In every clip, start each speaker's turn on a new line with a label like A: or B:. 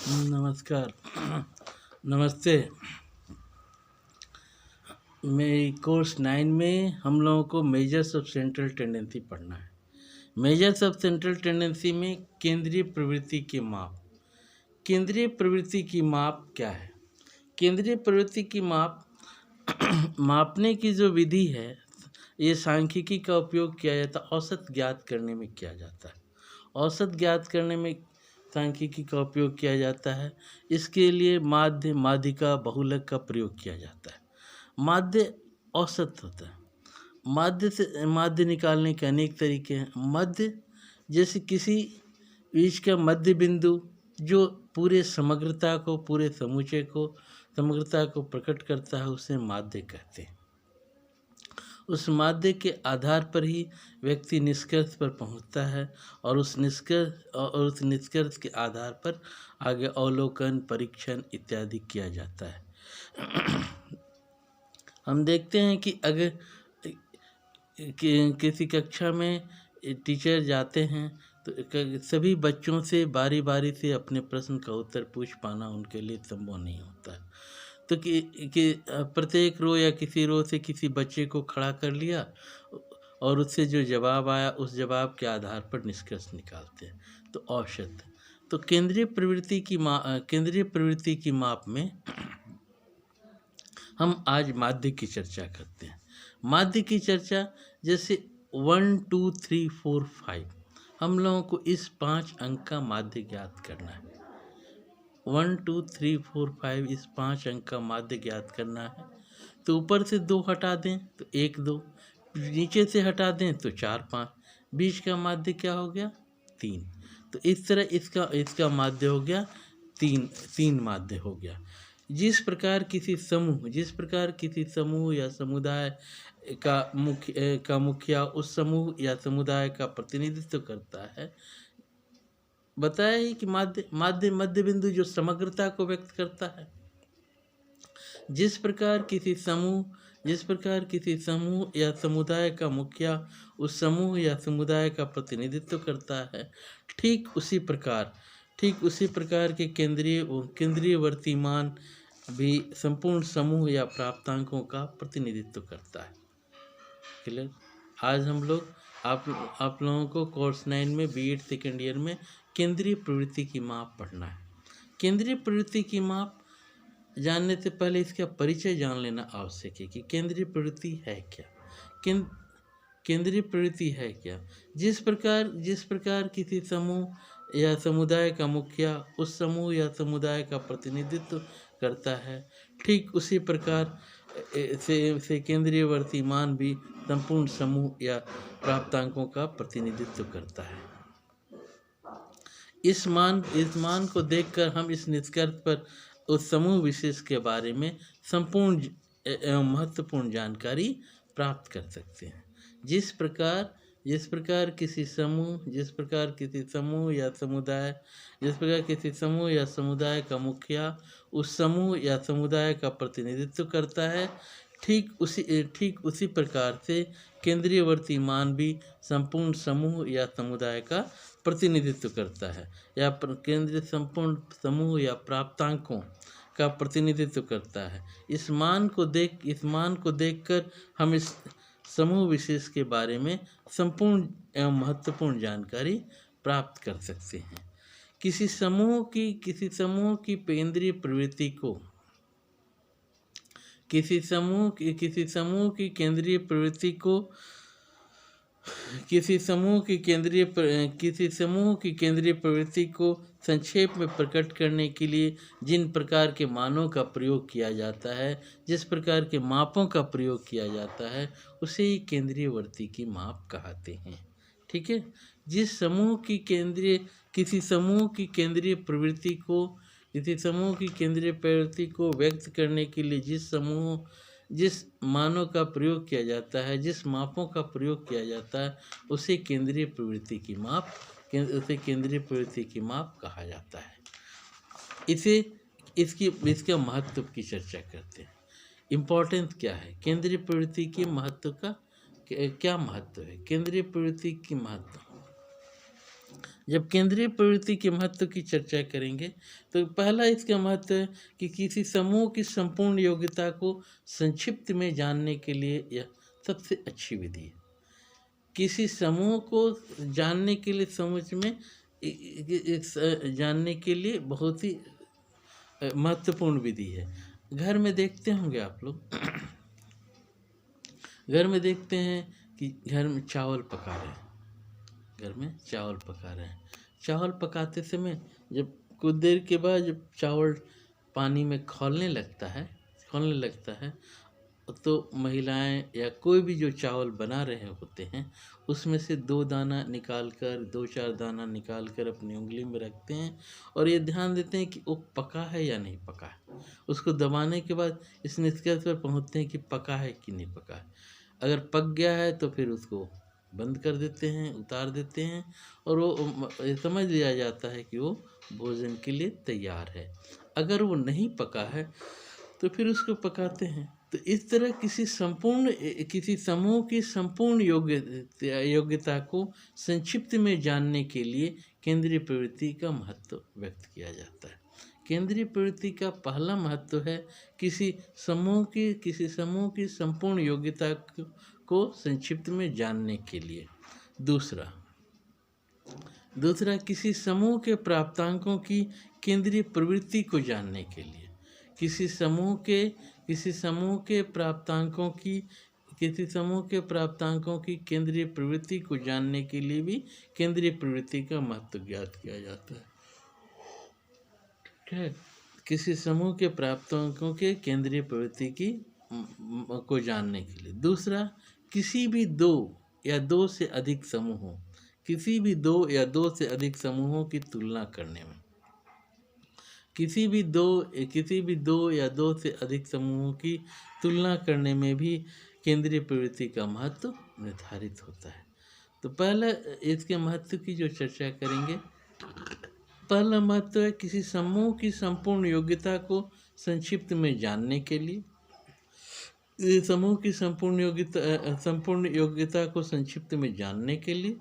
A: नमस्कार। नमस्ते। मैं कोर्स 9 में हम लोगों को मेजर्स ऑफ सेंट्रल टेंडेंसी पढ़ना है। मेजर्स ऑफ सेंट्रल टेंडेंसी में केंद्रीय प्रवृत्ति की माप। केंद्रीय प्रवृत्ति की माप क्या है? केंद्रीय प्रवृत्ति की माप मापने की जो विधि है, ये सांख्यिकी का उपयोग किया जाता है, औसत ज्ञात करने में किया जाता है। औसत ज्ञात करने में सांख्यिकी का उपयोग किया जाता है। इसके लिए माध्य, माध्यिका, बहुलक का प्रयोग किया जाता है। माध्य औसत होता है। माध्य से माध्य निकालने के अनेक तरीके हैं। मध्य जैसे किसी बीच का मध्य बिंदु जो पूरे समग्रता को, पूरे समूचे को, समग्रता को प्रकट करता है, उसे माध्य कहते हैं। उस माध्य के आधार पर ही व्यक्ति निष्कर्ष पर पहुंचता है और उस निष्कर्ष के आधार पर आगे अवलोकन, परीक्षण इत्यादि किया जाता है। हम देखते हैं कि अगर किसी कक्षा में टीचर जाते हैं तो सभी बच्चों से बारी बारी से अपने प्रश्न का उत्तर पूछ पाना उनके लिए संभव नहीं होता है। तो कि प्रत्येक रो या किसी रो से किसी बच्चे को खड़ा कर लिया और उससे जो जवाब आया उस जवाब के आधार पर निष्कर्ष निकालते हैं। तो औसत। तो केंद्रीय प्रवृत्ति की माप में हम आज माध्य की चर्चा करते हैं। माध्य की चर्चा जैसे 1 2 3 4 5 हम लोगों को इस 5 अंक का माध्य ज्ञात करना है। 1 2 3 4 5 इस 5 अंक का माध्य ज्ञात करना है। तो ऊपर से 2 हटा दें तो 1 2, नीचे से हटा दें तो 4 5, बीच का माध्य क्या हो गया? 3। तो इस तरह इसका माध्य हो गया 3 माध्य हो गया। जिस प्रकार किसी समूह या समुदाय का मुखिया उस समूह या समुदाय का प्रतिनिधित्व करता है, बताया ही कि मध्य बिंदु जो समग्रता को व्यक्त करता है। जिस प्रकार किसी समूह या समुदाय का मुखिया उस समूह या समुदाय का प्रतिनिधित्व करता है, ठीक उसी प्रकार के केंद्रीय वर्तिमान भी संपूर्ण समूह या प्राप्तांकों का प्रतिनिधित्व करता है। क्लियर? आज हम लोग आप लोगों को कोर्स 9 में बीएड सेकेंड ईयर में केंद्रीय प्रवृत्ति की माप पढ़ना है। केंद्रीय प्रवृत्ति की माप जानने से पहले इसका परिचय जान लेना आवश्यक है कि केंद्रीय प्रवृत्ति है क्या। केंद्रीय प्रवृत्ति है क्या? जिस प्रकार किसी समूह या समुदाय का मुखिया उस समूह या समुदाय का प्रतिनिधित्व करता है, ठीक उसी प्रकार से केंद्रीय वर्तिमान भी संपूर्ण समूह या प्राप्तांकों का प्रतिनिधित्व करता है। इस मान को देखकर हम इस निष्कर्ष पर उस समूह विशेष के बारे में संपूर्ण एवं महत्वपूर्ण जानकारी प्राप्त कर सकते हैं। जिस प्रकार किसी समूह या समुदाय का मुखिया उस समूह या समुदाय का प्रतिनिधित्व करता है, ठीक उसी प्रकार से केंद्रीय वर्तिमान भी संपूर्ण समूह या समुदाय का प्रतिनिधित्व करता है या केंद्रीय संपूर्ण समूह या प्राप्तांकों का प्रतिनिधित्व करता है। इस मान को देखकर हम इस समूह विशेष के बारे में संपूर्ण एवं महत्वपूर्ण जानकारी प्राप्त कर सकते हैं। किसी समूह की केंद्रीय प्रवृत्ति को किसी समूह की केंद्रीय प्रवृत्ति को संक्षेप में प्रकट करने के लिए जिन प्रकार के मानों का प्रयोग किया जाता है, जिस प्रकार के मापों का प्रयोग किया जाता है, उसे ही केंद्रीय वर्ती की माप कहते हैं। ठीक है? किसी समूह की केंद्रीय प्रवृत्ति को व्यक्त करने के लिए जिस मानों का प्रयोग किया जाता है, जिस मापों का प्रयोग किया जाता है, उसे केंद्रीय प्रवृत्ति की माप कहा जाता है। इसका महत्व की चर्चा करते हैं। इम्पोर्टेंस क्या है? केंद्रीय प्रवृत्ति के महत्व का क्या महत्व है? केंद्रीय प्रवृत्ति की महत्व जब केंद्रीय प्रवृत्ति के महत्व की चर्चा करेंगे तो पहला इसका महत्व है कि किसी समूह की संपूर्ण योग्यता को संक्षिप्त में जानने के लिए यह सबसे अच्छी विधि है। किसी समूह को जानने के लिए समझ में जानने के लिए बहुत ही महत्वपूर्ण विधि है। घर में देखते होंगे आप लोग घर में देखते हैं कि घर में चावल पका रहे हैं, घर में चावल पका रहे हैं। चावल पकाते समय जब कुछ देर के बाद जब चावल पानी में खौलने लगता है तो महिलाएं या कोई भी जो चावल बना रहे होते हैं उसमें से 2 दाना निकाल कर 2-4 दाना निकाल कर अपनी उंगली में रखते हैं और ये ध्यान देते हैं कि वो पका है या नहीं पका है। उसको दबाने के बाद इस निष्कर्ष पर पहुँचते हैं कि पका है कि नहीं पका है। अगर पक गया है तो फिर उसको बंद कर देते हैं, उतार देते हैं और वो समझ लिया जाता है कि वो भोजन के लिए तैयार है। अगर वो नहीं पका है तो फिर उसको पकाते हैं। तो इस तरह किसी समूह की संपूर्ण योग्यता को संक्षिप्त में जानने के लिए केंद्रीय प्रवृत्ति का महत्व व्यक्त किया जाता है। केंद्रीय प्रवृत्ति का पहला महत्व है किसी समूह की संपूर्ण योग्यता को संक्षिप्त में जानने के लिए। दूसरा किसी समूह के प्राप्तांकों की केंद्रीय प्रवृत्ति को जानने के लिए। किसी समूह के प्राप्तांकों की केंद्रीय प्रवृत्ति को जानने के लिए भी केंद्रीय प्रवृत्ति का महत्व ज्ञात किया जाता है। ठीक है, किसी समूह के प्राप्तांकों के केंद्रीय प्रवृत्ति को जानने के लिए। दूसरा, किसी भी 2 या 2 से अधिक समूहों की तुलना करने में। किसी भी दो या 2 से अधिक समूहों की तुलना करने में भी केंद्रीय प्रवृत्ति का महत्व निर्धारित होता है। तो पहला इसके महत्व की जो चर्चा करेंगे, पहला महत्व है किसी समूह की संपूर्ण योग्यता को संक्षिप्त में जानने के लिए। समूह की संपूर्ण योग्यता को संक्षिप्त में जानने के लिए,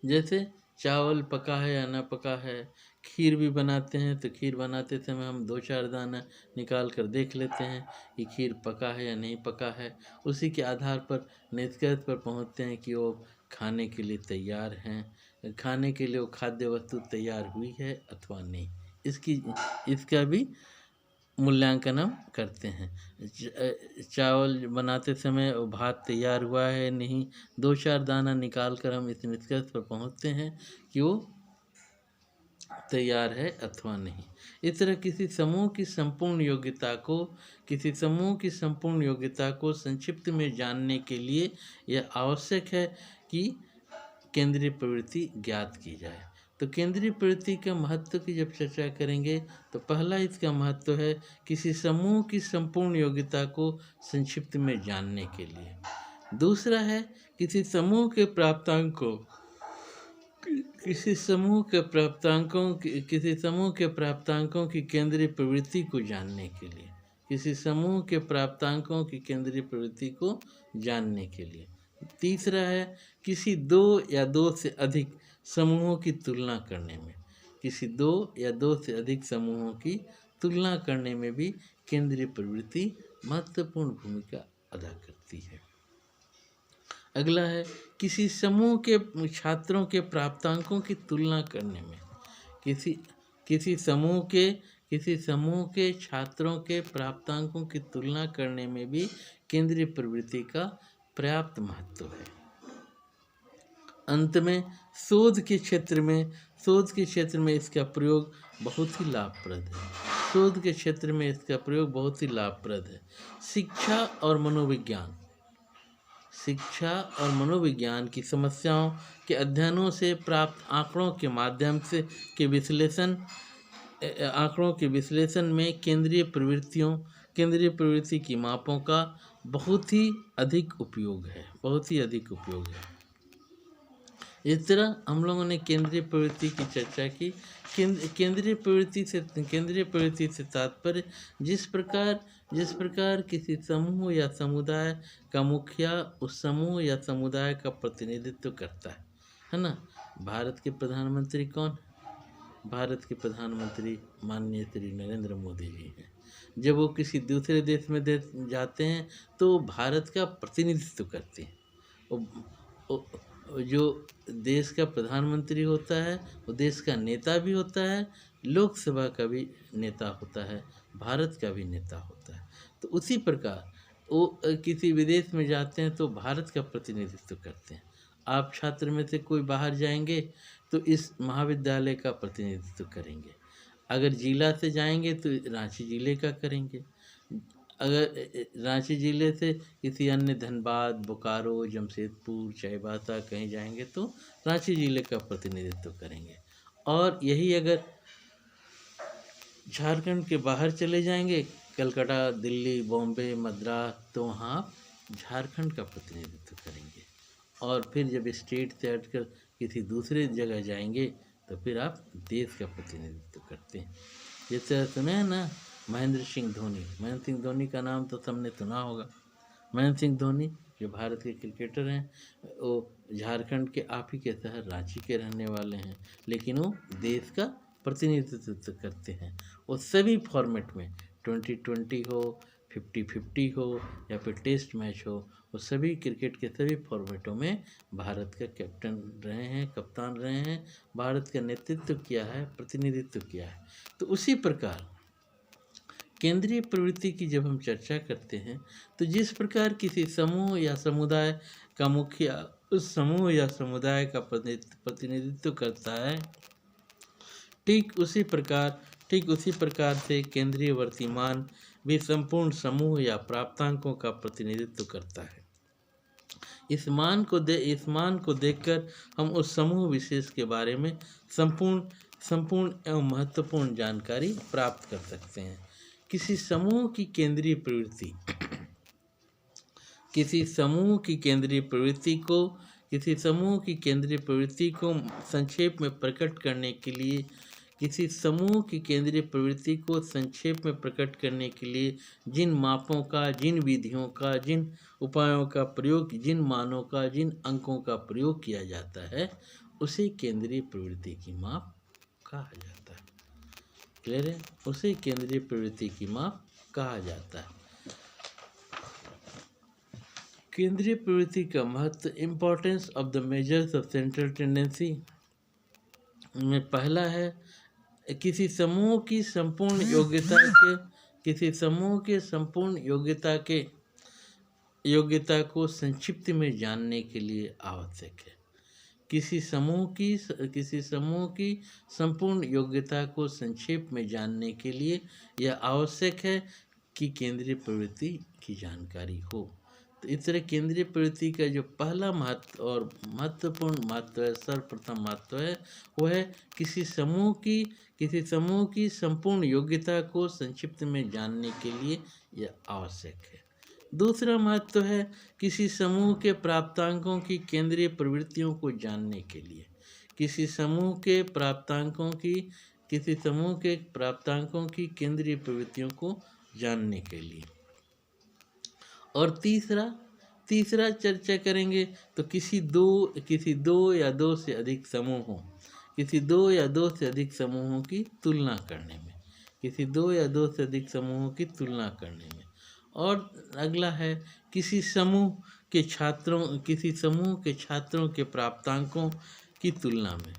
A: जैसे चावल पका है या ना पका है। खीर भी बनाते हैं तो खीर बनाते समय हम 2-4 दाना निकाल कर देख लेते हैं कि खीर पका है या नहीं पका है। उसी के आधार पर निष्कर्ष पर पहुंचते हैं कि वो खाने के लिए तैयार हैं, खाने के लिए वो खाद्य वस्तु तैयार हुई है अथवा नहीं। इसका भी मूल्यांकन हम करते हैं। चावल बनाते समय भात तैयार हुआ है नहीं, 2-4 दाना निकाल कर हम इस निष्कर्ष पर पहुंचते हैं कि वो तैयार है अथवा नहीं। इस तरह किसी समूह की संपूर्ण योग्यता को संक्षिप्त में जानने के लिए यह आवश्यक है कि केंद्रीय प्रवृत्ति ज्ञात की जाए। तो केंद्रीय प्रवृत्ति के महत्व की जब चर्चा करेंगे तो पहला इसका महत्व है किसी समूह की संपूर्ण योग्यता को संक्षिप्त में जानने के लिए। दूसरा है किसी समूह के प्राप्तांकों की केंद्रीय प्रवृत्ति को जानने के लिए। किसी समूह के प्राप्तांकों की केंद्रीय प्रवृत्ति को जानने के लिए। तीसरा है किसी 2 या 2 से अधिक समूहों की तुलना करने में। किसी 2 या 2 से अधिक समूहों की तुलना करने में भी केंद्रीय प्रवृत्ति महत्वपूर्ण भूमिका अदा करती है। अगला है किसी समूह के छात्रों के प्राप्तांकों की तुलना करने में। किसी समूह के छात्रों के प्राप्तांकों की तुलना करने में भी केंद्रीय प्रवृत्ति का पर्याप्त महत्व है। अंत में शोध के क्षेत्र में इसका प्रयोग बहुत ही लाभप्रद है। शिक्षा और मनोविज्ञान की समस्याओं के अध्ययनों से प्राप्त आंकड़ों के विश्लेषण में केंद्रीय प्रवृत्ति की मापों का बहुत ही अधिक उपयोग है। इस तरह हम लोगों ने केंद्रीय प्रवृत्ति की चर्चा की। केंद्रीय प्रवृत्ति से तात्पर्य जिस प्रकार किसी समूह या समुदाय का मुखिया उस समूह या समुदाय का प्रतिनिधित्व करता है ना। भारत के प्रधानमंत्री कौन? भारत के प्रधानमंत्री माननीय श्री नरेंद्र मोदी जी हैं। जब वो किसी दूसरे देश में जाते हैं तो भारत का प्रतिनिधित्व करते हैं। जो देश का प्रधानमंत्री होता है वो देश का नेता भी होता है, लोकसभा का भी नेता होता है, भारत का भी नेता होता है। तो उसी प्रकार वो किसी विदेश में जाते हैं तो भारत का प्रतिनिधित्व करते हैं। आप छात्र में से कोई बाहर जाएंगे तो इस महाविद्यालय का प्रतिनिधित्व करेंगे। अगर जिला से जाएंगे तो रांची जिले का करेंगे। अगर रांची जिले से किसी अन्य धनबाद, बोकारो, जमशेदपुर, चाईबासा कहीं जाएंगे तो रांची जिले का प्रतिनिधित्व करेंगे। और यही अगर झारखंड के बाहर चले जाएंगे, कलकत्ता, दिल्ली, बॉम्बे, मद्रास, तो वहाँ आप झारखंड का प्रतिनिधित्व करेंगे। और फिर जब स्टेट से हटकर किसी दूसरे जगह जाएंगे तो फिर आप देश का प्रतिनिधित्व करते हैं। जैसे सुना है ना महेंद्र सिंह धोनी। महेंद्र सिंह धोनी का नाम तो सबने सुना होगा। महेंद्र सिंह धोनी जो भारत के क्रिकेटर हैं, वो झारखंड के आप ही के शहर रांची के रहने वाले हैं, लेकिन वो देश का प्रतिनिधित्व करते हैं। वो सभी फॉर्मेट में 2020 हो, 50-50 हो या फिर टेस्ट मैच हो, वो सभी क्रिकेट के सभी फॉर्मेटों में भारत का कैप्टन रहे हैं, कप्तान रहे हैं, भारत का नेतृत्व किया है, प्रतिनिधित्व किया है। तो उसी प्रकार केंद्रीय प्रवृत्ति की जब हम चर्चा करते हैं तो जिस प्रकार किसी समूह या समुदाय का मुखिया उस समूह या समुदाय का प्रतिनिधित्व करता है, ठीक उसी प्रकार से केंद्रीय वर्तमान भी संपूर्ण समूह या प्राप्तांकों का प्रतिनिधित्व करता है। इस मान को देखकर हम उस समूह विशेष के बारे में संपूर्ण एवं महत्वपूर्ण जानकारी प्राप्त कर सकते हैं। किसी समूह की केंद्रीय प्रवृत्ति को संक्षेप में प्रकट करने के लिए जिन मापों का, जिन विधियों का, जिन उपायों का प्रयोग, जिन मानों का, जिन अंकों का प्रयोग किया जाता है, उसे केंद्रीय प्रवृत्ति की माप कहा जाता है। क्लियर है? उसे केंद्रीय प्रवृत्ति की माप कहा जाता है। केंद्रीय प्रवृत्ति का महत्व, importance of the measures of central tendency में पहला है किसी समूह की संपूर्ण योग्यता को संक्षिप्त में जानने के लिए आवश्यक है। किसी समूह की संपूर्ण योग्यता को संक्षेप में जानने के लिए यह आवश्यक है कि केंद्रीय प्रवृत्ति की जानकारी हो। तो इस तरह केंद्रीय प्रवृत्ति का जो पहला महत्व और महत्वपूर्ण महत्व है, सर्वप्रथम महत्व है, वह है किसी समूह की संपूर्ण योग्यता को संक्षिप्त में जानने के लिए यह आवश्यक है। दूसरा महत्व है किसी समूह के प्राप्तांकों की केंद्रीय प्रवृत्तियों को जानने के लिए। किसी समूह के प्राप्तांकों की केंद्रीय प्रवृत्तियों को जानने के लिए। और तीसरा चर्चा करेंगे तो किसी दो या दो से अधिक समूहों की तुलना करने में। और अगला है किसी समूह के छात्रों के प्राप्तांकों की तुलना में।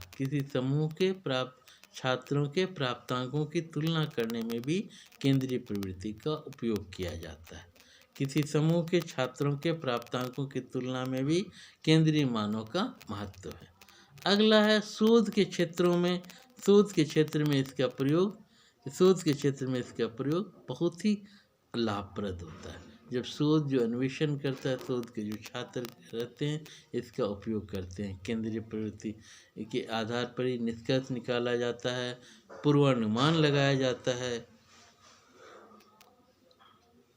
A: छात्रों के प्राप्तांकों की तुलना करने में भी केंद्रीय प्रवृत्ति का उपयोग किया जाता है। किसी समूह के छात्रों के प्राप्तांकों की तुलना में भी केंद्रीय मानों का महत्व है। अगला है शोध के क्षेत्र में इसका प्रयोग बहुत ही लाभप्रद होता है। जब जो अन्वेषण करता है, शोध के जो छात्र रहते हैं, इसका उपयोग करते हैं। केंद्रीय प्रवृत्ति के आधार पर ही निष्कर्ष निकाला जाता है, पूर्वानुमान लगाया जाता है।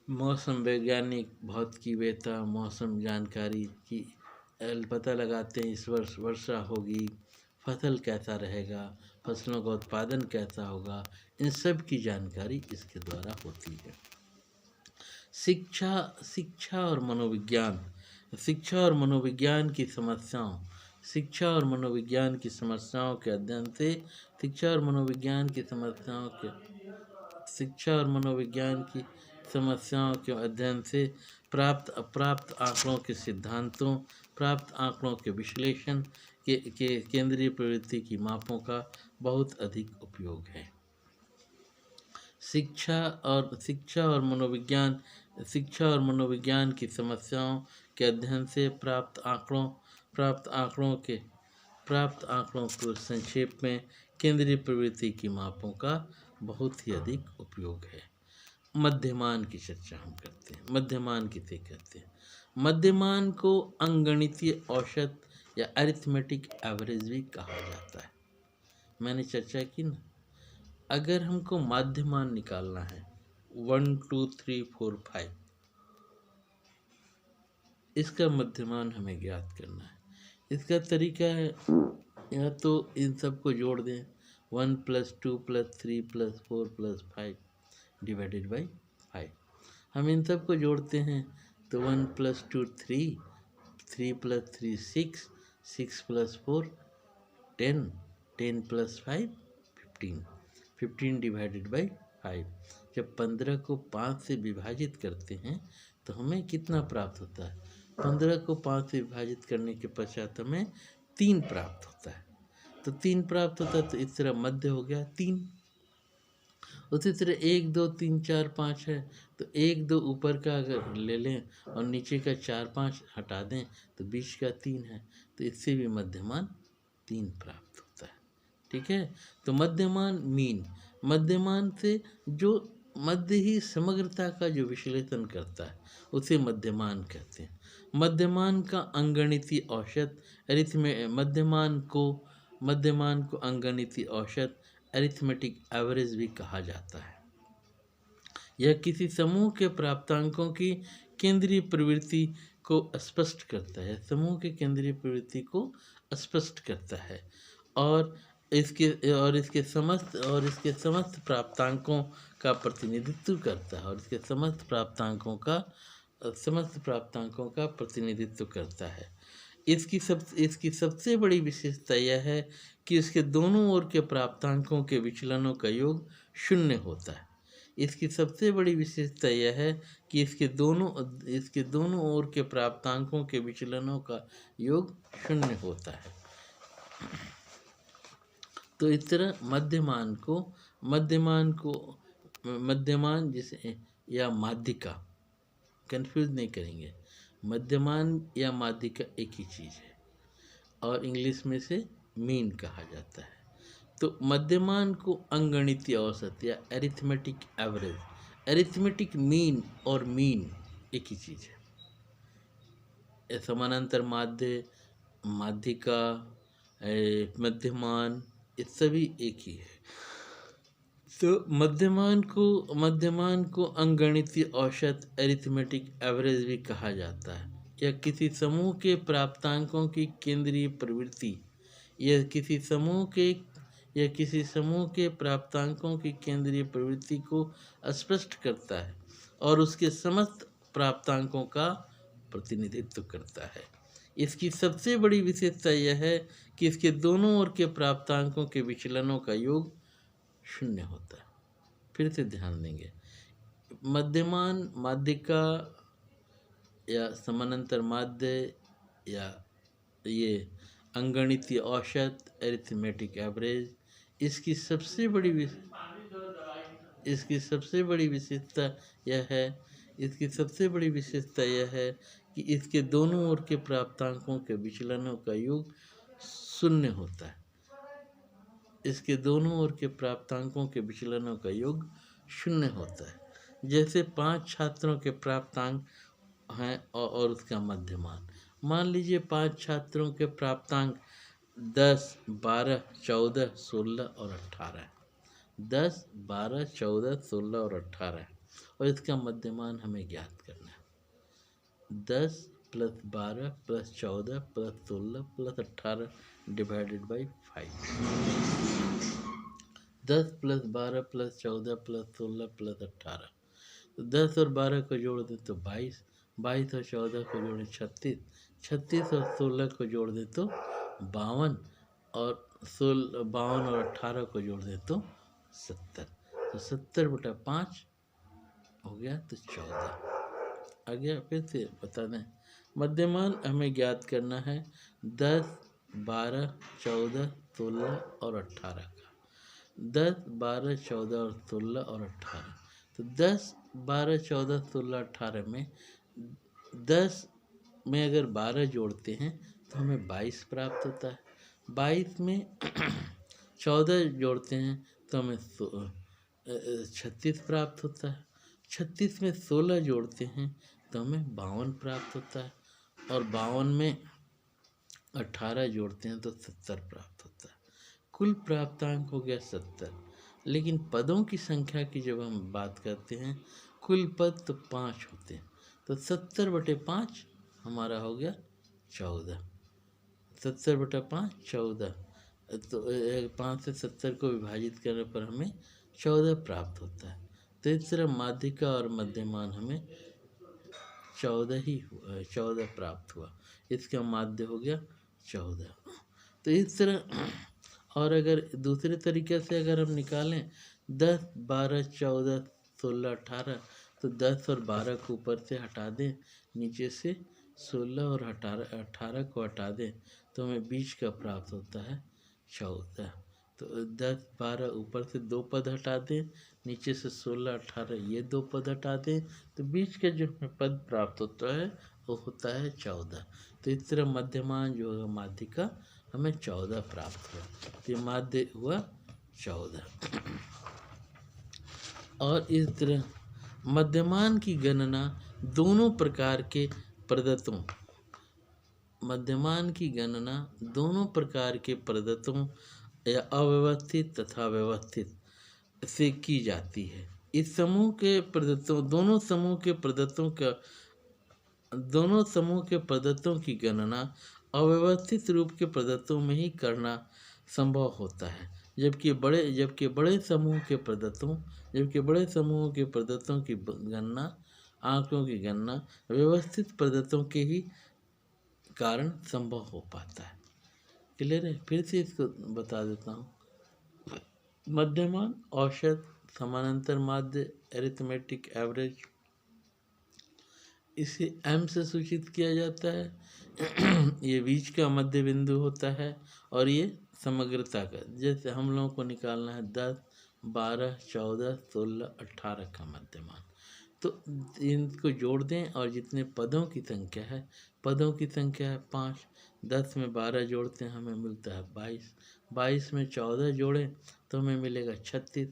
A: मौसम वैज्ञानिक, भौतिकीवेत्ता मौसम जानकारी की पता लगाते हैं, इस वर्ष वर्षा होगी, फसल कैसा रहेगा, फसलों का उत्पादन कैसा होगा, इन सब की जानकारी इसके द्वारा होती है। शिक्षा और मनोविज्ञान की समस्याओं शिक्षा और मनोविज्ञान की समस्याओं के अध्ययन से शिक्षा और मनोविज्ञान की समस्याओं के शिक्षा और मनोविज्ञान की समस्याओं के अध्ययन से प्राप्त अप्राप्त आंकड़ों के सिद्धांतों, प्राप्त आंकड़ों के विश्लेषण के केंद्रीय प्रवृत्ति की मापों का बहुत अधिक उपयोग है। शिक्षा और मनोविज्ञान की समस्याओं के अध्ययन से प्राप्त आंकड़ों को संक्षेप में केंद्रीय प्रवृत्ति की मापों का बहुत ही अधिक उपयोग है। मध्यमान की चर्चा हम करते हैं। मध्यमान किसे कहते हैं? मध्यमान को अंकगणितीय औसत या अरिथमेटिक एवरेज भी कहा जाता है। मैंने चर्चा की ना, अगर हमको मध्यमान निकालना है 1 2 3 4 5, इसका मध्यमान हमें ज्ञात करना है। इसका तरीका है, या तो इन सबको जोड़ दें 1 + 2 + 3 + 4 + 5 डिवाइडेड बाई 5। हम इन सबको जोड़ते हैं तो 1 + 2 3, 3 + 3 6, 6 + 4 10, 10 + 5 15, 15 डिवाइडेड बाई 5। जब 15 को 5 से विभाजित करते हैं तो हमें कितना प्राप्त होता है? 15 को 5 से विभाजित करने के पश्चात हमें 3 प्राप्त होता है। तो 3 प्राप्त होता है, तो इस तरह मध्य हो गया 3। उसी तरह 1 2 3 4 5 है, तो 1 2 ऊपर का अगर ले लें और नीचे का 4 5 हटा दें तो बीच का 3 है, तो इससे भी मध्यमान 3 प्राप्त होता है। ठीक है। तो मध्यमान से जो मध्य ही समग्रता का जो विश्लेषण करता है उसे मध्यमान कहते हैं। मध्यमान का अंकगणितीय औसत मध्यमान को अंकगणितीय औसत अरिथमेटिक एवरेज भी कहा जाता है। यह किसी समूह के प्राप्तांकों की केंद्रीय प्रवृत्ति को स्पष्ट करता है। समूह के केंद्रीय प्रवृत्ति को स्पष्ट करता है और इसके समस्त प्राप्तांकों का प्रतिनिधित्व करता है और इसके समस्त प्राप्तांकों का प्रतिनिधित्व करता है। इसकी सबसे बड़ी विशेषता यह है कि इसके दोनों ओर के प्राप्तांकों के विचलनों का योग शून्य होता है। इसकी सबसे बड़ी विशेषता यह है कि इसके दोनों ओर के प्राप्तांकों के विचलनों का योग शून्य होता है। तो इस तरह मध्यमान जिसे या माध्यिका, कंफ्यूज नहीं करेंगे, मध्यमान या माध्यिका एक ही चीज़ है और इंग्लिश में से मीन कहा जाता है। तो मध्यमान को अंकगणितीय औसत या अरिथमेटिक एवरेज, अरिथमेटिक मीन और मीन एक ही चीज़ है। समानांतर माध्य, माध्यिका, मध्यमान, ये सभी एक ही है। तो मध्यमान को अंकगणितीय औसत अरिथमेटिक एवरेज भी कहा जाता है। यह किसी समूह के प्राप्तांकों की केंद्रीय प्रवृत्ति प्राप्तांकों की केंद्रीय प्रवृत्ति को स्पष्ट करता है और उसके समस्त प्राप्तांकों का प्रतिनिधित्व करता है। इसकी सबसे बड़ी विशेषता यह है कि इसके दोनों ओर के प्राप्तांकों के विचलनों का योग शून्य होता है। फिर से ध्यान देंगे, मध्यमान, माध्यिका या समानांतर माध्य या ये अंकगणितीय औसत अरिथमेटिक एवरेज, इसकी सबसे बड़ी विशेषता यह है कि इसके दोनों ओर के प्राप्तांकों के विचलनों का योग शून्य होता है। इसके दोनों ओर के प्राप्तांकों के विचलनों का योग शून्य होता है। जैसे 5 छात्रों के प्राप्तांक हैं और उसका मध्यमान, मान लीजिए 5 छात्रों के प्राप्तांक 10, 12, 14, 16 और 18 है। 10, 12, 14, 16 और 18 है और इसका मध्यमान हमें ज्ञात करना है। 10 + 12 + 14 + 16 + 18 डिवाइडेड बाई 5। 10 + 12 + 14 + 16 + 18, तो 10 और 12 को जोड़ दें तो 22, 22 और 14 को जोड़ें 36, 36 और 16 को जोड़ दें तो 52 और 52 और 18 को जोड़ दें तो 70। तो 70/5 हो गया तो 14 आ गया। फिर से बता दें, मध्यमान हमें ज्ञात करना है 10, 12, 14, 16 और 18 का। 10, 12, 14 और 16 और 18। तो 10, 12, 14, 16, 18 में 10 में अगर 12 जोड़ते हैं तो हमें 22 प्राप्त होता है। 22 में 14 जोड़ते हैं तो हमें 36 प्राप्त होता है। 36 में 16 जोड़ते हैं तो हमें 52 प्राप्त होता है। और 52 में 18 जोड़ते हैं तो 70 प्राप्त होता है। कुल प्राप्तांक हो गया 70। लेकिन पदों की संख्या की जब हम बात करते हैं, कुल पद तो 5 होते हैं। तो 70/5 हमारा हो गया 14। 70/5 14। तो 5 से 70 को विभाजित करने पर हमें 14 प्राप्त होता है। तो इस तरह माध्यिका और मध्यमान हमें 14 प्राप्त हुआ। इसका माध्य हो गया 14। तो इस तरह, और अगर दूसरे तरीके से अगर हम निकालें 10, 12, 14, 16, 18, तो 10 और 12 को ऊपर से हटा दें, नीचे से 16 और 18 को हटा दें, तो हमें बीच का प्राप्त होता है 14। तो 10, 12 ऊपर से 2 पद हटा दें, नीचे से 16, 18 ये 2 पद हटा दें, तो बीच का जो हमें पद प्राप्त होता है वो होता है 14। तो इस तरह मध्यमान जो है माध्यिका हमें 14 प्राप्त हुआ। तो ये माध्य हुआ 14। और इस तरह मध्यमान की गणना दोनों प्रकार के प्रदत्तों मध्यमान की गणना दोनों प्रकार के प्रदत्तों या अव्यवस्थित तथा व्यवस्थित से की जाती है। इस समूह के प्रदत्तों दोनों समूह के प्रदत्तों की गणना अव्यवस्थित रूप के प्रदत्तों में ही करना संभव होता है, जबकि बड़े समूह के प्रदत्तों की गणना आंकड़ों की गणना व्यवस्थित प्रदत्तों के ही कारण संभव हो पाता है। क्लियर है? फिर से इसको बता देता हूँ। मध्यमान, औसत, समानांतर माध्य, अरिथमेटिक एवरेज, इसे एम से सूचित किया जाता है। ये बीच का मध्य बिंदु होता है। और ये समग्रता का, जैसे हम लोगों को निकालना है 10, 12, 14, 16, 18 का मध्यमान। तो इनको जोड़ दें और जितने पदों की संख्या है 5। 10 में 12 जोड़ते हैं हमें मिलता है 22। 22 में 14 जोड़ें तो हमें मिलेगा 36।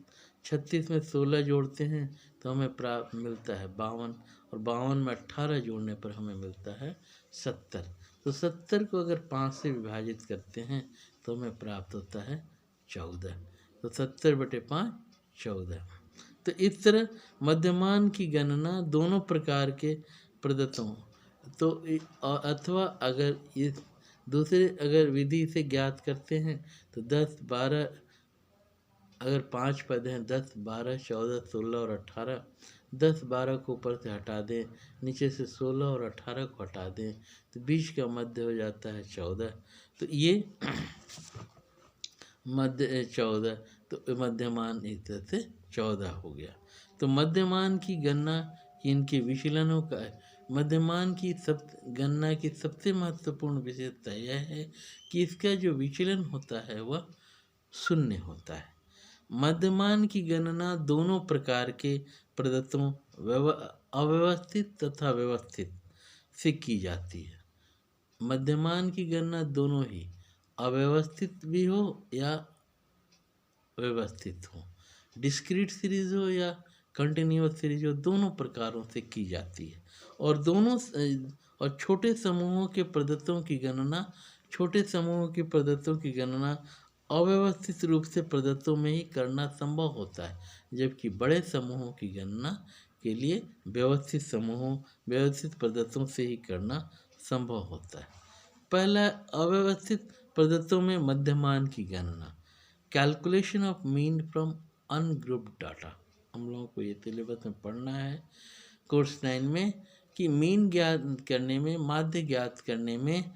A: 36 में 16 जोड़ते हैं तो हमें प्राप्त मिलता है 52। और 52 में 18 जोड़ने पर हमें मिलता है 70। तो 70 को अगर 5 से विभाजित करते हैं तो हमें प्राप्त होता है 14। तो 70/5 14। तो इस तरह मध्यमान की गणना दोनों प्रकार के प्रदत्तों तो अथवा अगर इस दूसरे अगर विधि से ज्ञात करते हैं तो 10, 12 अगर 5 पद हैं 10, 12, 14, 16 और 18, 10, 12 को ऊपर से हटा दें, नीचे से 16 और 18 को हटा दें, तो बीच का मध्य हो जाता है 14। तो ये मध्य 14, तो मध्यमान इस तरह से 14 हो गया। तो मध्यमान की गणना इनके विचलनों का मध्यमान की गणना की सबसे महत्वपूर्ण विशेषता यह है कि इसका जो विचलन होता है वह शून्य होता है। मध्यमान की गणना दोनों प्रकार के प्रदत्तों अव्यवस्थित तथा व्यवस्थित से की जाती है। मध्यमान की गणना दोनों ही अव्यवस्थित भी हो या व्यवस्थित हो, डिस्क्रीट सीरीज हो या कंटिन्यूअस सीरीज हो, दोनों प्रकारों से की जाती है। और छोटे समूहों के प्रदत्तों की गणना अव्यवस्थित रूप से प्रदत्तों में ही करना संभव होता है, जबकि बड़े समूहों की गणना के लिए व्यवस्थित प्रदत्तों से ही करना संभव होता है। पहला, अव्यवस्थित प्रदत्तों में मध्यमान की गणना, calculation of mean from ungrouped data. हम लोगों को ये सिलेबस में पढ़ना है कोर्स 9 में कि मीन ज्ञात करने में, माध्य ज्ञात करने में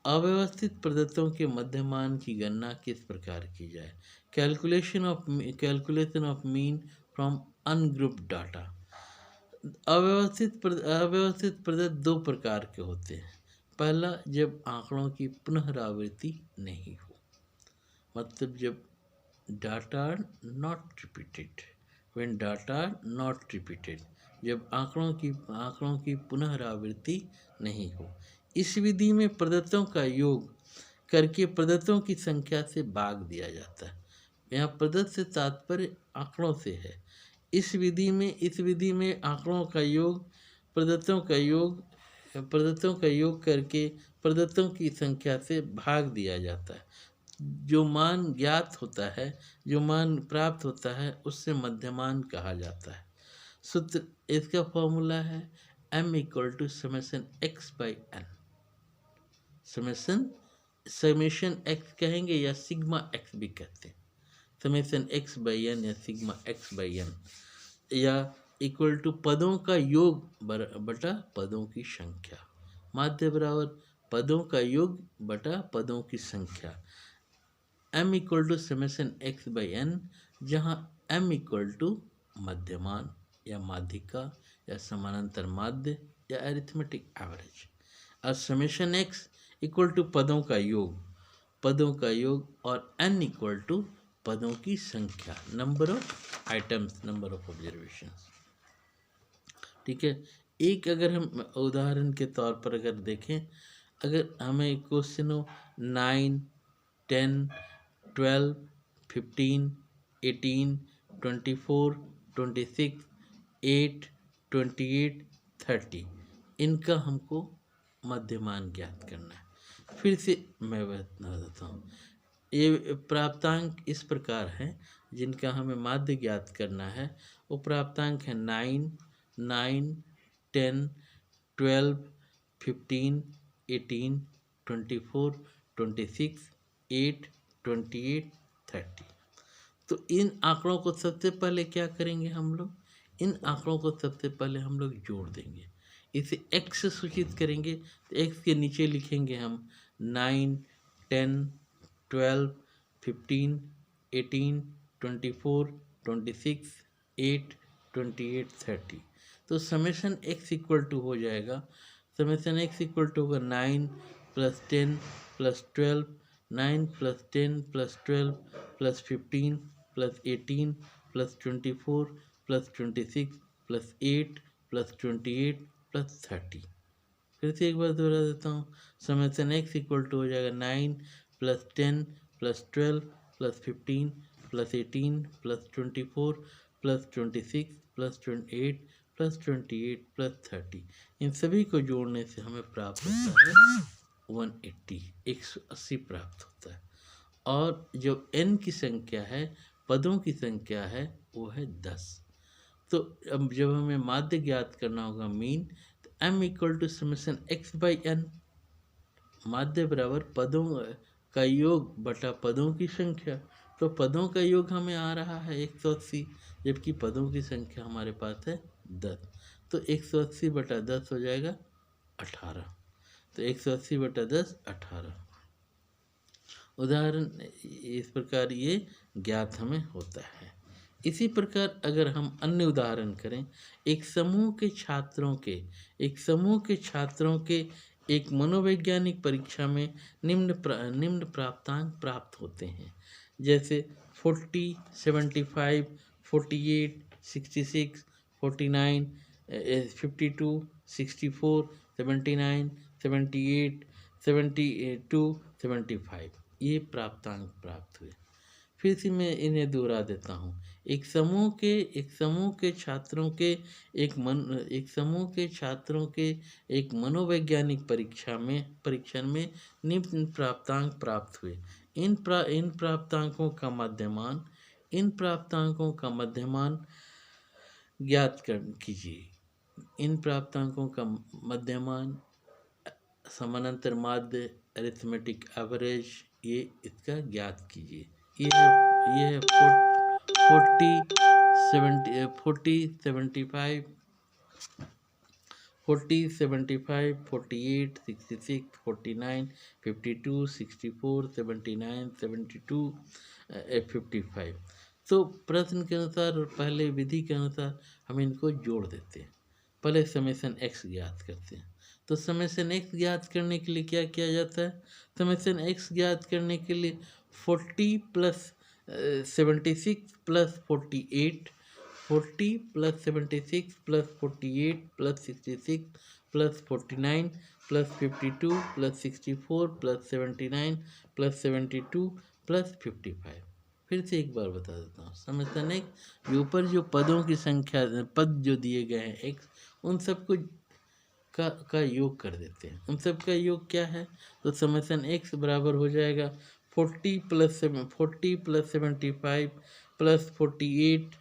A: अव्यवस्थित प्रदत्तों के मध्यमान की गणना किस प्रकार की जाए? Calculation of mean from ungrouped data. अव्यवस्थित प्रदत्त दो प्रकार के होते हैं। पहला, जब आंकड़ों की पुनरावृत्ति नहीं हो, मतलब जब data not repeated, when data not repeated, जब आंकड़ों की पुनरावृत्ति नहीं हो। इस विधि में प्रदत्तों का योग करके प्रदत्तों की संख्या से भाग दिया जाता है। यहाँ प्रदत्त से तात्पर्य आंकड़ों से है। इस विधि में आंकड़ों का योग प्रदत्तों का योग करके प्रदत्तों की संख्या से भाग दिया जाता है। जो मान ज्ञात होता है, जो मान प्राप्त होता है, उससे मध्यमान कहा जाता है। सूत्र, इसका फॉर्मूला है m equal to summation x by n। Summation x कहेंगे या सिग्मा x भी कहते हैं। समेशन x बाई n या सिग्मा x बाई n, या इक्वल टू पदों का योग बटा पदों की संख्या। माध्य बराबर पदों का योग बटा पदों की संख्या। m equal to summation x by n, जहाँ m इक्वल टू मध्यमान या माध्यिका या समानांतर माध्य या अरिथमेटिक एवरेज, और समेशन x इक्वल टू पदों का योग और n इक्वल टू पदों की संख्या, number of items, number of observations. ठीक है। एक अगर हम उदाहरण के तौर पर अगर देखें, अगर हमें क्वेश्चन हो 9, 10, 12, 15, 18, 24, 26, 8, 28, 30, इनका हमको मध्यमान ज्ञात करना है। फिर से मैं बता देता हूँ। ये प्राप्तांक इस प्रकार हैं जिनका हमें माध्य ज्ञात करना है। वो प्राप्तांक है 9, 10, 12, 15, 18, 24, 26, 8, 28, 30। तो इन आंकड़ों को सबसे पहले क्या करेंगे हम लोग? इन आंकड़ों को सबसे पहले हम लोग जोड़ देंगे। इसे x से सूचित करेंगे तो x के नीचे लिखेंगे हम 9, 10, 12, 15, 18, 24, 26, 8, 28, 30। तो समेशन x इक्वल टू हो जाएगा, समेशन x इक्वल टू होगा 9 + 10 + 12, 9 + 10 + 12 + 15 + 18 + 24 + 26 + 8 + 28 + 30। फिर से एक बार दोहरा देता हूँ। समेशन x इक्वल टू हो जाएगा 9 + 10 + 12 + 15 + 18 + 24 + 26 + 28 + 28 + 30। इन सभी को जोड़ने से हमें प्राप्त होता है 180, 180 प्राप्त होता है। और जो n की संख्या है, पदों की संख्या है, वो है 10। तो अब जब हमें माध्य ज्ञात करना होगा मीन, तो m equal to summation x by n, माध्य बराबर पदों का योग बटा पदों की संख्या। तो पदों का योग हमें आ रहा है 180, जबकि पदों की संख्या हमारे पास है 10। तो 180 बटा 10 हो जाएगा 18। तो 180 बटा 10 18। उदाहरण इस प्रकार ये ज्ञात हमें होता है। इसी प्रकार अगर हम अन्य उदाहरण करें, एक समूह के छात्रों के एक मनोवैज्ञानिक परीक्षा में निम्न प्राप्तांक प्राप्त होते हैं, जैसे 40, 75, 48, 66, 49, 52, 64, 79, 78, 72, 75। ये प्राप्तांक प्राप्त हुए। फिर से मैं इन्हें दोहरा देता हूँ। एक समूह के छात्रों के एक मनोवैज्ञानिक परीक्षण में निम्न प्राप्तांक प्राप्त हुए। इन प्राप्तांकों का मध्यमान ज्ञात कीजिए। इन प्राप्तांकों का मध्यमान, समानांतर माध्य, अरिथमेटिक एवरेज, ये इसका ज्ञात कीजिए। ये है 40, 70, 40, 75, 40, 75, 48, 66, 49, 52, 64, 79, 72, 55। तो प्रश्न के अनुसार और पहले विधि के अनुसार हम इनको जोड़ देते हैं। पहले समेसन एक्स ज्ञात करते हैं। तो समेसन एक्स ज्ञात करने के लिए क्या किया जाता है? समेसन एक्स ज्ञात करने के लिए 40 plus 76 plus 48, 40 plus 76 plus 48 plus 66 plus 49 plus 52 plus 64 plus 79 plus 72 plus 55। फिर से एक बार बता देता हूँ। समेसन एक्स, जो ऊपर जो पदों की संख्या, पद जो दिए गए हैं एक्स, उन सबको का योग कर देते हैं। उन सब का योग क्या है? तो समेसन एक्स बराबर हो जाएगा 40 plus 75 plus 48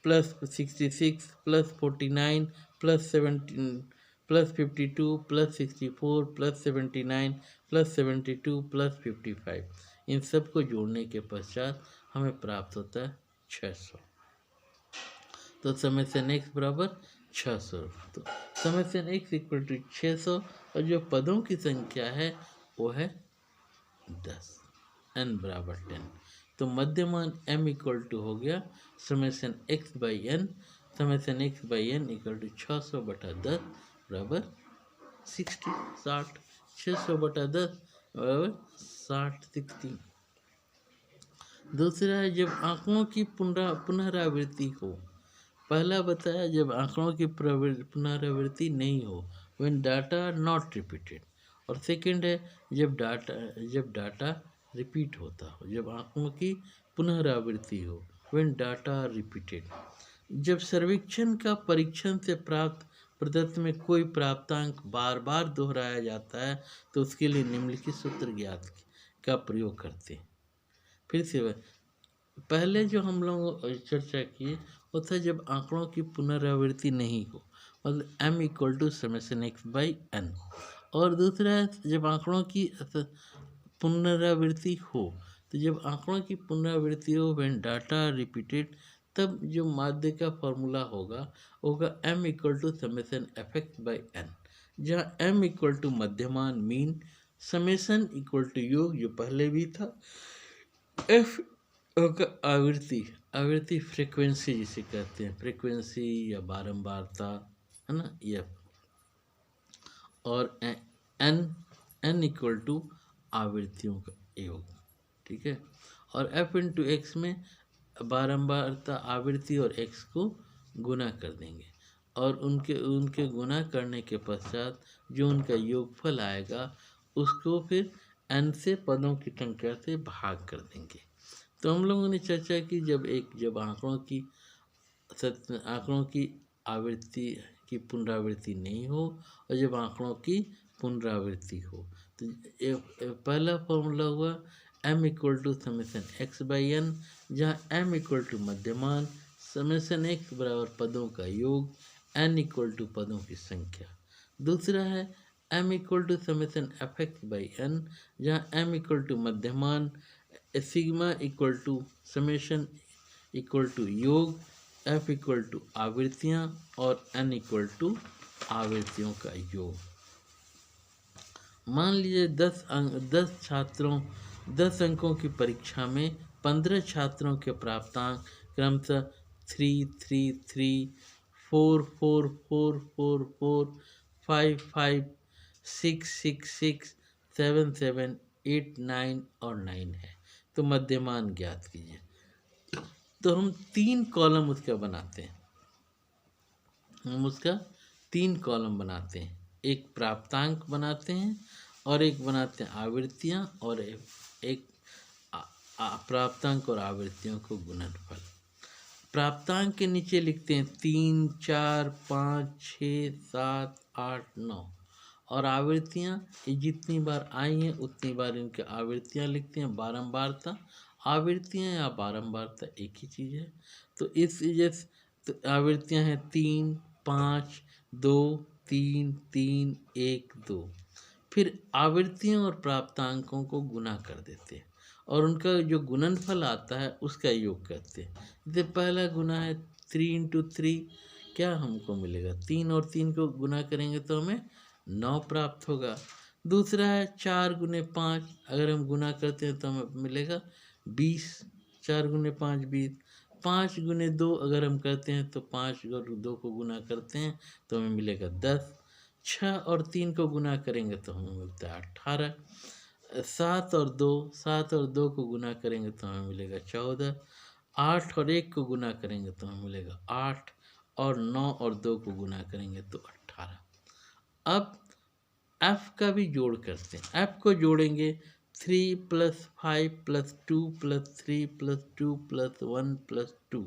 A: plus 66 plus 49 plus 17 plus 52 plus 64 plus 79 plus 72 plus 55। इन सब को जोड़ने के पश्चात हमें प्राप्त होता है 600। तो समेसन एक्स बराबर 600। तो समेसन एक्स इक्वल टू 600 और जो पदों की संख्या है वो है 10, n बराबर 10। तो मध्यमान m इक्वल टू हो गया summation x by n. Summation x by n equal to 600 बटा 10 बराबर 60। 600 बटा 10 बराबर 60। दूसरा है जब आंकड़ों की पुनरावृत्ति हो। पहला बताया जब आंकड़ों की पुनरावृत्ति नहीं हो, व्हेन डाटा नॉट रिपीटेड। और सेकंड है जब डाटा रिपीट होता हो, जब आंकड़ों की पुनरावृत्ति हो, व्हेन डाटा रिपीटेड। जब सर्वेक्षण का परीक्षण से प्राप्त प्रदत्त में कोई प्राप्तांक बार बार दोहराया जाता है तो उसके लिए निम्नलिखित सूत्र ज्ञात का प्रयोग करते हैं। फिर से पहले जो हम लोग चर्चा किए वो था जब आंकड़ों की पुनरावृत्ति नहीं हो, मतलब m equal to summation x by N. और दूसरा है जब आंकड़ों की पुनरावृत्ति हो, तो जब आंकड़ों की पुनरावृत्ति हो व्हेन डाटा रिपीटेड, तब जो माध्य का फॉर्मूला होगा m equal to summation F x by N, जहाँ m इक्वल टू मध्यमान मीन, समेसन इक्वल टू योग जो पहले भी था, f आवृत्ति फ्रीक्वेंसी जिसे कहते हैं, फ्रीक्वेंसी या बारंबारता, है ना, यह। और n इक्वल टू आवृत्तियों का योग, ठीक है। और f इंटू एक्स में बारंबारता, आवृत्ति और x को गुना कर देंगे और उनके गुना करने के पश्चात जो उनका योगफल आएगा उसको फिर n से पदों की संख्या से भाग कर देंगे। तो हम लोगों ने चर्चा की जब आंकड़ों की आवृत्ति की पुनरावृत्ति नहीं हो और जब आंकड़ों की पुनरावृत्ति हो, तो पहला फॉर्मूला हुआ m equal to summation x by N, जहाँ m इक्वल टू मध्यमान, समेसन एक्स बराबर पदों का योग, n इक्वल टू पदों की संख्या। दूसरा है m equal to summation F x by N, जहाँ m इक्वल टू मध्यमान, sigma equal to summation equal to योग, f इक्वल टू आवृत्तियाँ और n इक्वल टू आवृत्तियों का योग। मान लीजिए 10 अंकों की परीक्षा में 15 छात्रों के प्राप्तांक क्रमशः 3, 3, 3, 4, 4, 4, 4, 4, 5, 5, 6, 6, 6, 7, 7, 8, 9 और 9 है। तो मध्यमान ज्ञात कीजिए। तो हम 3 कॉलम उसका बनाते हैं। हम उसका 3 कॉलम बनाते हैं, एक प्राप्तांक बनाते हैं और एक बनाते हैं आवृत्तियाँ और एक प्राप्तांक और आवृत्तियों को गुणनफल। प्राप्तांक के नीचे लिखते हैं 3, 4, 5, 6, 7, 8, 9 और आवृत्तियाँ ये जितनी बार आई हैं उतनी बार इनके आवृत्तियाँ लिखते हैं। बारंबारता, आवृत्तियाँ या बारंबारता एक ही चीज़ है। तो इस जैसे तो आवृत्तियाँ हैं 3, 5, 2, 3, 3, 1, 2। फिर आवृत्तियों और प्राप्तांकों को गुना कर देते हैं और उनका जो गुणनफल आता है उसका योग करते हैं। जैसे पहला गुना है 3 इंटू 3, क्या हमको मिलेगा, 3 और 3 को गुना करेंगे तो हमें 9 प्राप्त होगा। दूसरा है 4 गुने 5, अगर हम गुना करते हैं तो हमें मिलेगा 20, 4 गुने 5 20। 5 गुने 2 अगर हम करते हैं तो 5 और 2 को गुना करते हैं तो हमें मिलेगा 10। 6 और 3 को गुना करेंगे तो हमें मिलता है 18। 7 और 2 को गुना करेंगे तो हमें मिलेगा 14। 8 और 1 को गुना करेंगे तो हमें मिलेगा 8, और 9 और 2 को गुना करेंगे तो 18। अब f का भी जोड़ करते हैं। f को जोड़ेंगे 3 + 5 + 2 + 3 + 2 + 1 + 2।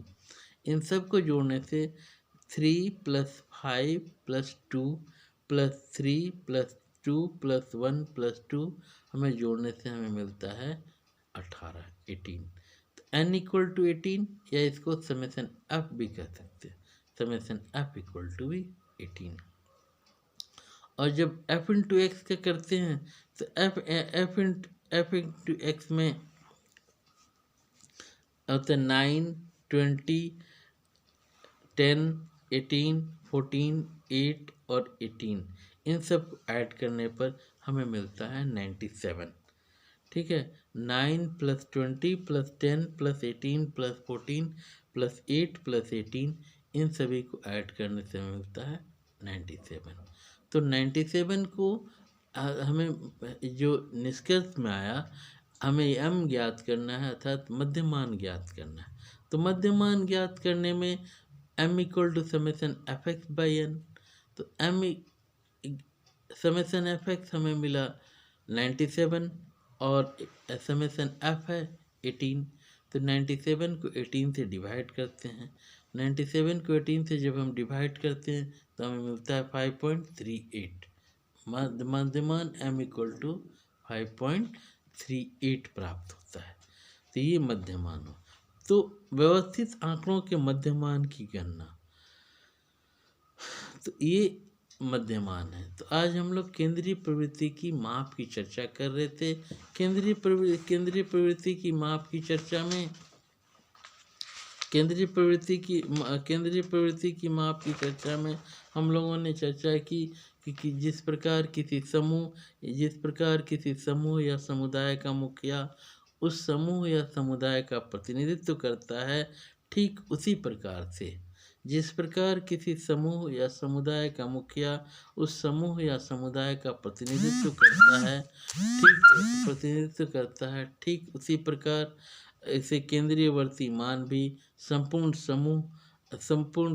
A: इन सब को जोड़ने से 3 + 5 + 2 + 3 + 2 + 1 + 2 हमें जोड़ने से हमें मिलता है 18, 18। तो n = 18, या इसको समेसन f भी कह सकते हैं, समेसन f = भी 18। और जब f इंटू एक्स का करते हैं तो f इंटू एक्स में होता है 9, 20, 10, 18, 14, 8 और 18। इन सब को ऐड करने पर हमें मिलता है 97। ठीक है, 9 + 20 + 10 + 18 + 14 + 8 + 18, इन सभी को ऐड करने से हमें मिलता है 97। तो 97 को हमें जो निष्कर्ष में आया, हमें m ज्ञात करना है, अर्थात मध्यमान ज्ञात करना है। तो मध्यमान ज्ञात करने में m = समेसन f(x/n). तो m समेसन f(x) हमें मिला 97 और समेसन f है 18। तो 97 को 18 से डिवाइड करते हैं। 97 को 18 से जब हम डिवाइड करते हैं तो हमें मिलता है 5.38। मध्यमान m = 5.38 प्राप्त होता है। तो ये मध्यमान हो। तो व्यवस्थित आंकड़ों के मध्यमान की गणना, तो ये मध्यमान है। तो आज हम लोग केंद्रीय प्रवृत्ति की माप की चर्चा कर रहे थे। केंद्रीय प्रवृत्ति की माप की चर्चा में केंद्रीय प्रवृत्ति की माप की चर्चा में हम लोगों ने चर्चा की कि जिस प्रकार किसी समूह या समुदाय का मुखिया उस समूह या समुदाय का प्रतिनिधित्व करता है, ठीक उसी प्रकार से जिस प्रकार किसी समूह या समुदाय का मुखिया उस समूह या समुदाय का प्रतिनिधित्व करता है, ठीक उसी प्रकार ऐसे केंद्रीयवर्ती मान भी संपूर्ण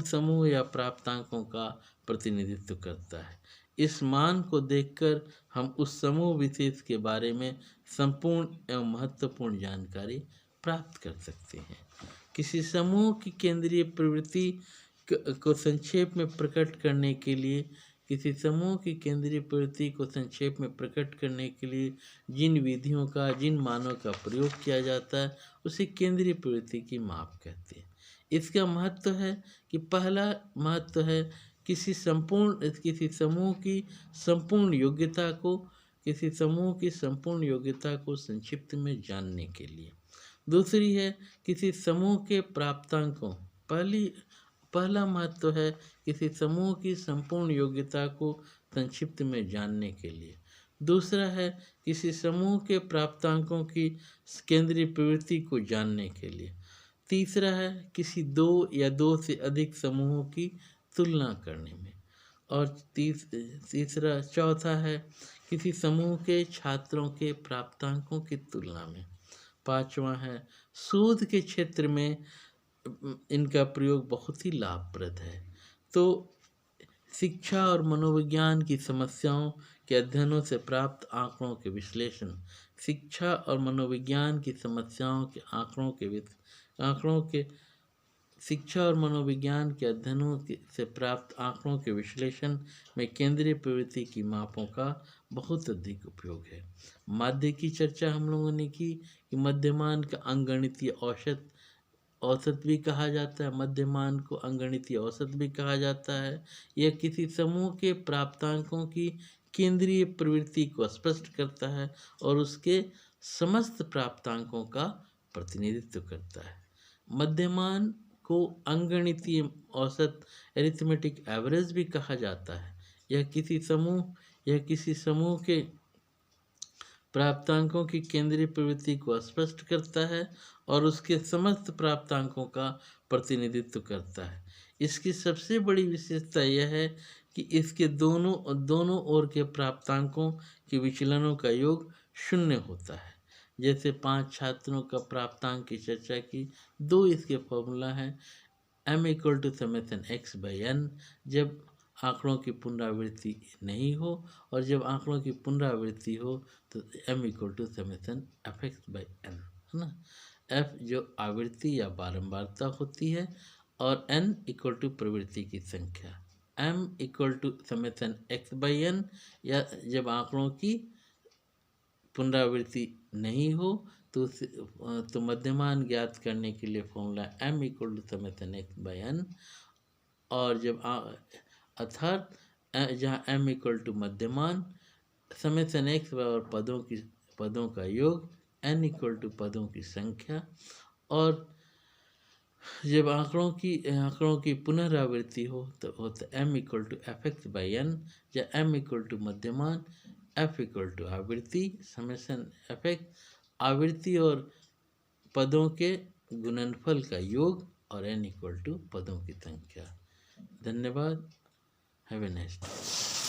A: समूह या प्राप्तांकों का प्रतिनिधित्व करता है। इस मान को देखकर हम उस समूह विशेष के बारे में संपूर्ण एवं महत्वपूर्ण जानकारी प्राप्त कर सकते हैं। किसी समूह की केंद्रीय प्रवृत्ति को संक्षेप में प्रकट करने के लिए जिन मानों का प्रयोग किया जाता है उसे केंद्रीय प्रवृत्ति की माप कहते हैं। इसका महत्व है कि पहला महत्व है किसी समूह की संपूर्ण योग्यता को संक्षिप्त में जानने के लिए। दूसरी है किसी समूह के प्राप्तांकों पहला महत्व है किसी समूह की संपूर्ण योग्यता को संक्षिप्त में जानने के लिए। दूसरा है किसी समूह के प्राप्तांकों की केंद्रीय प्रवृत्ति को जानने के लिए। तीसरा है किसी 2 या 2 से अधिक समूहों की तुलना करने में। और चौथा है किसी समूह के छात्रों के प्राप्तांकों की तुलना में। पांचवा है शोध के क्षेत्र में इनका प्रयोग बहुत ही लाभप्रद है। तो शिक्षा और मनोविज्ञान की समस्याओं के अध्ययनों से प्राप्त आंकड़ों के विश्लेषण, शिक्षा और मनोविज्ञान की समस्याओं के अध्ययनों से प्राप्त आंकड़ों के विश्लेषण में केंद्रीय प्रवृत्ति की मापों का बहुत अधिक उपयोग है। माध्य की चर्चा हम लोगों ने की कि मध्यमान का अंगगणितीय औसत भी कहा जाता है। मध्यमान को अंगगणितीय औसत भी कहा जाता है। यह किसी समूह के प्राप्तांकों की केंद्रीय प्रवृत्ति को स्पष्ट करता है और उसके समस्त प्राप्तांकों का प्रतिनिधित्व करता है। मध्यमान को अंगगणितीय औसत एरिथमेटिक एवरेज भी कहा जाता है। यह किसी समूह के प्राप्तांकों की केंद्रीय प्रवृत्ति को स्पष्ट करता है और उसके समस्त प्राप्तांकों का प्रतिनिधित्व करता है। इसकी सबसे बड़ी विशेषता यह है कि इसके दोनों ओर के प्राप्तांकों के विचलनों का योग शून्य होता है। जैसे 5 छात्रों का प्राप्तांक की चर्चा की, 2 इसके फॉर्मूला हैं। m equal to summation x by n जब आंकड़ों की पुनरावृत्ति नहीं हो, और जब आंकड़ों की पुनरावृत्ति हो तो m equal to summation F x by n, है ना। f जो आवृत्ति या बारंबारता होती है, और n इक्वल टू प्रवृत्ति की संख्या। m equal to summation x by N या जब आंकड़ों की पुनरावृत्ति नहीं हो तो मध्यमान ज्ञात करने के लिए formula m equal to summation x by N, और जब अर्थात जहाँ m इक्वल टू मध्यमान, समेसन एक्स और पदों का योग, n इक्वल टू पदों की संख्या, और जब आंकड़ों की पुनरावृत्ति हो तो m equal to F x by N, या m इक्वल टू मध्यमान, f इक्वल टू आवृत्ति, समेसन एफ एक्स आवृत्ति और पदों के गुणनफल का योग, और n इक्वल टू पदों की संख्या। धन्यवाद। Have a nice day.